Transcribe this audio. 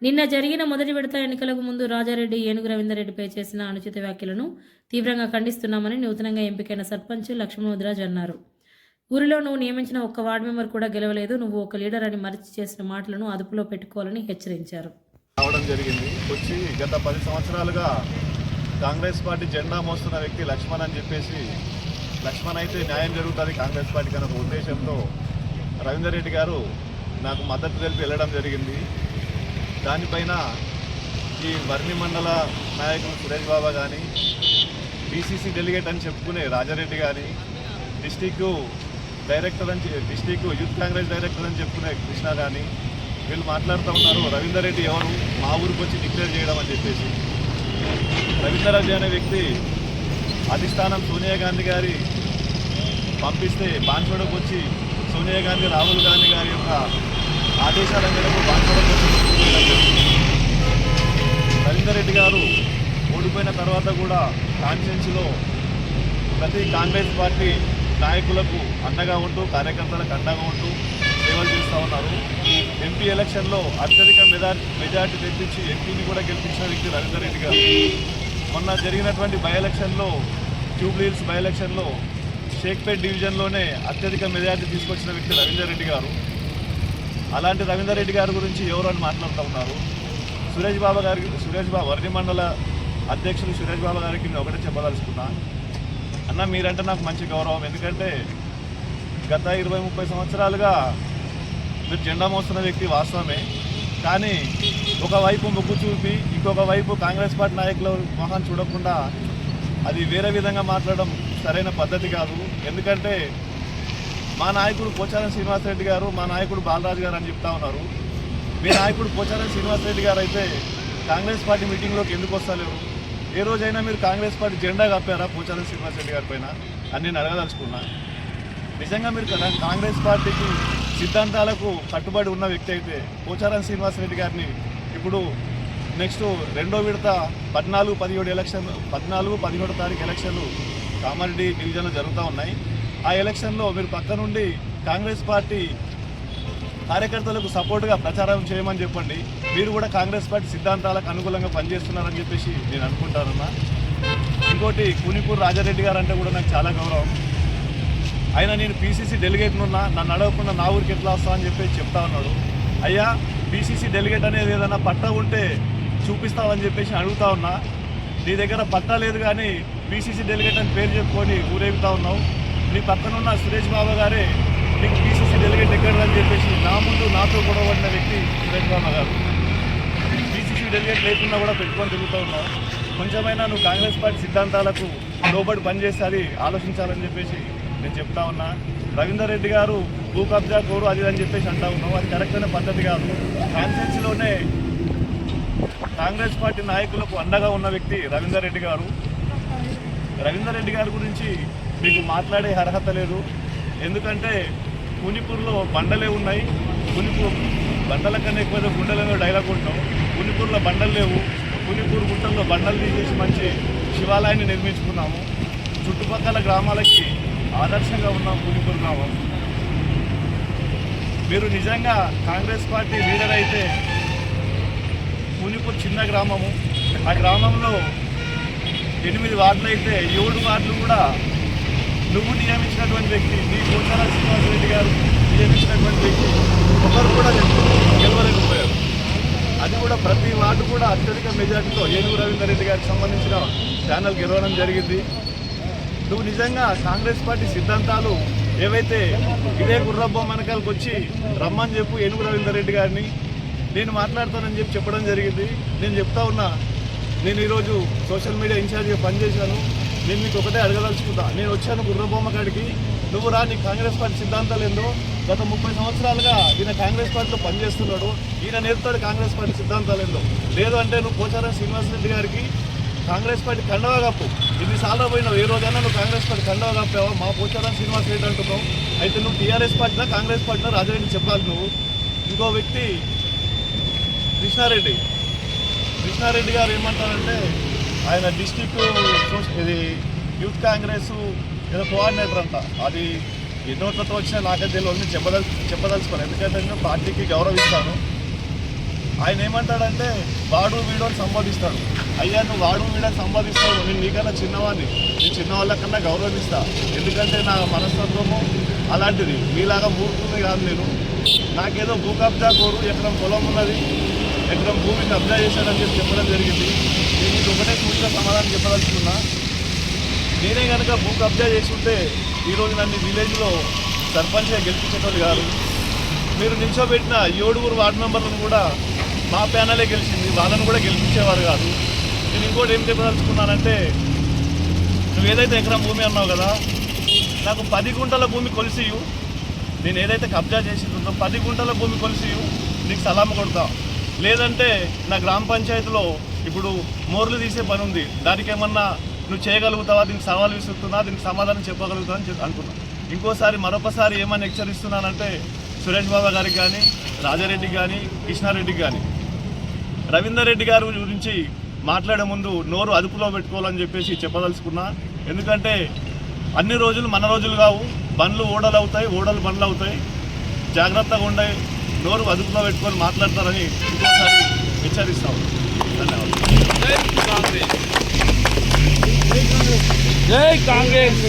నిన్న జరిగిన మొదటి విడత ఎన్నికలకు ముందు రాజారెడ్డి ఏనుగు రవీందర్రెడ్డిపై చేసిన అనుచిత వ్యాఖ్యలను తీవ్రంగా ఖండిస్తున్నామని నూతనంగా ఎంపికైన సర్పంచ్ లక్ష్మణముద్రాజ్ అన్నారు. ఊరిలో నువ్వు నియమించిన ఒక్క వార్డు మెంబర్ కూడా గెలవలేదు, నువ్వు ఒక లీడర్ అని మరచి చేసిన మాటలను అదుపులో పెట్టుకోవాలని హెచ్చరించారు. రావడం జరిగింది. వచ్చి గత 10 సంవత్సరాలుగా కాంగ్రెస్ పార్టీ జెండా మోస్తున్న వ్యక్తి లక్ష్మణ్ అని చెప్పేసి, లక్ష్మణ్ అయితే న్యాయం జరుగుతుంది కాంగ్రెస్ పార్టీకి అనే ఉద్దేశంతో రవీందర్ రెడ్డి గారు నాకు మద్దతు తెలిపి వెళ్ళడం జరిగింది. దానిపైన ఈ వర్ణి మండల నాయకులు సురేష్ బాబా కానీ, బీసీసీ డెలిగేట్ అని చెప్పుకునే రాజారెడ్డి కానీ, డిస్టిక్ యూత్ కాంగ్రెస్ డైరెక్టర్ అని చెప్పుకునే కృష్ణ కానీ వీళ్ళు మాట్లాడుతూ ఉన్నారు. రవీందర్ రెడ్డి ఎవరు మా ఊరికి వచ్చి డిక్లేర్ చేయడం అని చెప్పేసి. రవీందర్ రెడ్డి అనే వ్యక్తి అధిష్టానం సోనియా గాంధీ గారి పంపిస్తే బాన్సోడకు వచ్చి సోనియా గాంధీ రాహుల్ గాంధీ గారి యొక్క ఆదేశాల మేరకు బాన్సోడకు వచ్చి రవీందర్ రెడ్డి గారు ఓడిపోయిన తర్వాత కూడా కాన్స్టిట్యున్సీలో ప్రతి కాంగ్రెస్ పార్టీ నాయకులకు అండగా ఉంటూ, కార్యకర్తలకు అండగా ఉంటూ సేవలు చేస్తూ ఉన్నారు. ఎంపీ ఎలక్షన్లో అత్యధిక మెజార్టీ తెప్పించి ఎంపీని కూడా గెలిపించిన వ్యక్తి రవీందర్ రెడ్డి గారు. మొన్న జరిగినటువంటి బై ఎలక్షన్లో, జూబ్లీ హిల్స్ బై ఎలక్షన్లో షేక్పేట్ డివిజన్లోనే అత్యధిక మెజార్టీ తీసుకొచ్చిన వ్యక్తి రవీందర్ రెడ్డి గారు. అలాంటి రవీందర్ రెడ్డి గారి గురించి ఎవరు అని మాట్లాడుతూ ఉన్నారు. సురేష్ బాబు వర్ణి మండల అధ్యక్షులు సురేష్ బాబు గారికి నేను ఒకటే చెప్పదలుచుకున్నా. అన్న, మీరంటే నాకు మంచి గౌరవం. ఎందుకంటే గత 20-30 సంవత్సరాలుగా మీరు జెండా మోస్తున్న వ్యక్తి వాస్తవమే. కానీ ఒకవైపు మొగ్గు చూపి ఇంకొక వైపు కాంగ్రెస్ పార్టీ నాయకుల మొహాన్ని చూడకుండా అది వేరే విధంగా మాట్లాడడం సరైన పద్ధతి కాదు. ఎందుకంటే మా నాయకుడు పోచారం శ్రీనివాసరెడ్డి గారు, మా నాయకుడు బాలరాజు గారు అని చెప్తా ఉన్నారు. మీ నాయకుడు పోచారం శ్రీనివాసరెడ్డి గారు అయితే కాంగ్రెస్ పార్టీ మీటింగ్లోకి ఎందుకు వస్తలేరు? ఏ రోజైనా మీరు కాంగ్రెస్ పార్టీ జెండా కప్పారా పోచారం శ్రీనివాసరెడ్డి గారి పైన అని నేను అడగదలుచుకున్నా. నిజంగా మీరు కాంగ్రెస్ పార్టీకి సిద్ధాంతాలకు కట్టుబడి ఉన్న వ్యక్తి అయితే పోచారం శ్రీనివాసరెడ్డి గారిని ఇప్పుడు నెక్స్ట్ రెండో విడత 14-17 తారీఖు ఎలక్షన్లు కామారెడ్డి డివిజన్లో జరుగుతూ ఉన్నాయి. ఆ ఎలక్షన్లో మీరు పక్క నుండి కాంగ్రెస్ పార్టీ కార్యకర్తలకు సపోర్ట్గా ప్రచారం చేయమని చెప్పండి. మీరు కూడా కాంగ్రెస్ పార్టీ సిద్ధాంతాలకు అనుకూలంగా పనిచేస్తున్నారని చెప్పేసి నేను అనుకుంటానన్నా. ఇంకోటి, కూనిపూర్ రాజారెడ్డి గారు అంటే కూడా నాకు చాలా గౌరవం. అయినా నేను పీసీసీ డెలిగేట్నున్నా, నన్ను అడగకుండా నా ఊరికి ఎట్లా వస్తా అని చెప్పేసి చెప్తా ఉన్నాడు. అయ్యా, పీసీసీ డెలిగేట్ అనేది ఏదైనా పట్టా ఉంటే చూపిస్తావని చెప్పేసి అడుగుతా ఉన్నా. నీ దగ్గర పట్టా లేదు కానీ పీసీసీ డెలిగేట్ అని పేరు చెప్పుకొని ఊరేగుతా ఉన్నావు. నీ పక్కనున్న సురేష్ బాబా గారే నీకు పీసీసీ డెలిగేట్ ఎక్కడని చెప్పేసి నా ముందు నాతో గొడవబడిన వ్యక్తి సురేష్ బాబా గారు. పీసీసీ డెలిగేట్ లేకుండా కూడా పెట్టుకొని తిరుగుతూ ఉన్నావు. కొంచెమైనా నువ్వు కాంగ్రెస్ పార్టీ సిద్ధాంతాలకు లోబడి పనిచేస్తే అది ఆలోచించాలని చెప్పేసి నేను చెప్తా ఉన్నా. రవీందర్ రెడ్డి గారు భూ కబ్జా కోరు అది అని చెప్పేసి అంటా ఉన్నావు. అది కరెక్ట్ అయిన పద్ధతి కాదు. కాన్స్టిట్యున్సీలోనే కాంగ్రెస్ పార్టీ నాయకులకు అండగా ఉన్న వ్యక్తి రవీందర్ రెడ్డి గారు. రవీందర్ రెడ్డి గారి గురించి మీకు మాట్లాడే అర్హత లేదు. ఎందుకంటే కూనిపూర్లో బండలే ఉన్నాయి. కూనిపూర్ బండల కన్నా ఎక్కువ గుండెలలో డైలాగ్ ఉంటాం. కూనిపూర్లో బండలు లేవు. కూనిపూర్ గుట్టల్లో బండలు తీసేసి మంచి శివాలయాన్ని నిర్మించుకున్నాము. చుట్టుపక్కల గ్రామాలకి ఆదర్శంగా ఉన్నాం కూనిపూర్ గ్రామం. మీరు నిజంగా కాంగ్రెస్ పార్టీ లీడర్ అయితే, కూనిపూర్ చిన్న గ్రామము, ఆ గ్రామంలో 8 వార్డులు అయితే 7 వార్డులు కూడా నువ్వు నియమించినటువంటి వ్యక్తి, నీ పోచారం శ్రీనివాసరెడ్డి గారు నియమించినటువంటి వ్యక్తి ఒకరు కూడా గెలవలేకపోయారు. అది కూడా ప్రతి వార్డు కూడా అత్యధిక మెజార్టీతో ఏనుగు రవీందర్ రెడ్డి గారికి సంబంధించిన ఛానల్ గెలవడం జరిగింది. నువ్వు నిజంగా కాంగ్రెస్ పార్టీ సిద్ధాంతాలు ఏవైతే ఇదే గుర్రబ్బొమ్మ వెనకాలకు వచ్చి రమ్మని చెప్పు ఏనుగు రవీందర్ రెడ్డి గారిని, నేను మాట్లాడతానని చెప్పడం జరిగింది. నేను చెప్తా ఉన్నా, నేను ఈరోజు సోషల్ మీడియా ఇన్ఛార్జ్గా పనిచేశాను. నేను మీకు ఒకటే అడగదలుచుకుంటా. నేను వచ్చాను గుర్రబొమ్మ కాడికి, నువ్వు రా, నీ కాంగ్రెస్ పార్టీ సిద్ధాంతాలు ఏందో. గత 30 సంవత్సరాలుగా ఈయన కాంగ్రెస్ పార్టీలో పనిచేస్తున్నాడు. ఈయన నేర్పుతాడు కాంగ్రెస్ పార్టీ సిద్ధాంతాలు ఏందో. లేదు అంటే నువ్వు పోచారం శ్రీనివాసరెడ్డి గారికి కాంగ్రెస్ పార్టీ కండవా కప్పు. ఇన్నిసార్లు పోయినావు, ఏ రోజైనా నువ్వు కాంగ్రెస్ పార్టీ కండవా కప్పావా? మా పోచారం శ్రీనివాసరెడ్డి అంటున్నావు. అయితే నువ్వు టీఆర్ఎస్ పార్టీనా కాంగ్రెస్ పార్టీనా రాజారెడ్డి చెప్పాలి నువ్వు. ఇంకో వ్యక్తి కృష్ణారెడ్డి గారు ఏమంటారంటే, ఆయన డిస్టిక్ ఇది యూత్ కాంగ్రెస్ ఏదో కోఆర్డినేటర్ అంట. అది ఎన్నోట్లతో వచ్చినా నాకే తెలియదు, చెప్పదలుచుకోను. ఎందుకంటే నేను పార్టీకి గౌరవిస్తాను. ఆయన ఏమంటాడంటే వాడు వీడు అని సంబోధిస్తాడు. అయ్యా నువ్వు వాడు వీడని సంబోధిస్తావు, నేను నీకన్నా చిన్నవాడిని, నేను చిన్నవాళ్ళకన్నా గౌరవిస్తా. ఎందుకంటే నా మనస్తత్వము అలాంటిది, మీలాగా మూర్ఖుని కాదు నేను. నాకేదో భూ కబ్జా కోరు, ఎకరం పొలం ఉన్నది, ఎకరం భూమి కబ్జా చేశాడని చెప్పి చెప్పడం జరిగింది. నేను ఇది ఒకటే సూచన సమాధానం చెప్పదలుచుకున్నా. నేనే కనుక భూ కబ్జా చేసి ఉంటే ఈరోజు నన్ను విలేజ్లో సర్పంచ్గా గెలిపించేటోళ్ళు కాదు. మీరు నిల్చోబెట్టిన 7 వార్డు మెంబర్లను కూడా మా ప్యానలే గెలిచింది, వాళ్ళను కూడా గెలిపించేవారు కాదు. నేను ఇంకోటి ఏం చెప్పదలుచుకున్నానంటే, నువ్వు ఏదైతే ఎకరం భూమి అన్నావు కదా, నాకు 10 గుంటల భూమి కొలిసియు, నేను ఏదైతే కబ్జా చేసిందో 10 గుంటల భూమి కొలిసియు, నీకు సలాం కొడతా. లేదంటే నా గ్రామ పంచాయతీలో ఇప్పుడు మోర్లు తీసే పని ఉంది, దానికి ఏమన్నా నువ్వు చేయగలుగుతావా, దీనికి సవాల్ విసురుతున్నా, దీనికి సమాధానం చెప్పగలుగుతావా అని అంటున్నా. ఇంకోసారి మరొకసారి ఏమని హెచ్చరిస్తున్నానంటే, సురేష్ బాబా గారికి కానీ, రాజారెడ్డికి కానీ, కృష్ణారెడ్డికి కానీ, రవీందర్ రెడ్డి గారి గురించి మాట్లాడే ముందు నోరు అదుపులో పెట్టుకోవాలని చెప్పేసి చెప్పదలుచుకున్నా. ఎందుకంటే అన్ని రోజులు మన రోజులు కావు, బండ్లు ఓడలు అవుతాయి, ఓడలు బండ్లు అవుతాయి. జాగ్రత్తగా ఉండే, నోరు అదుపులో పెట్టుకొని మాట్లాడతారని ఇంకోసారి హెచ్చరిస్తాం. ధన్యవాదాలు. జై కాంగ్రెస్.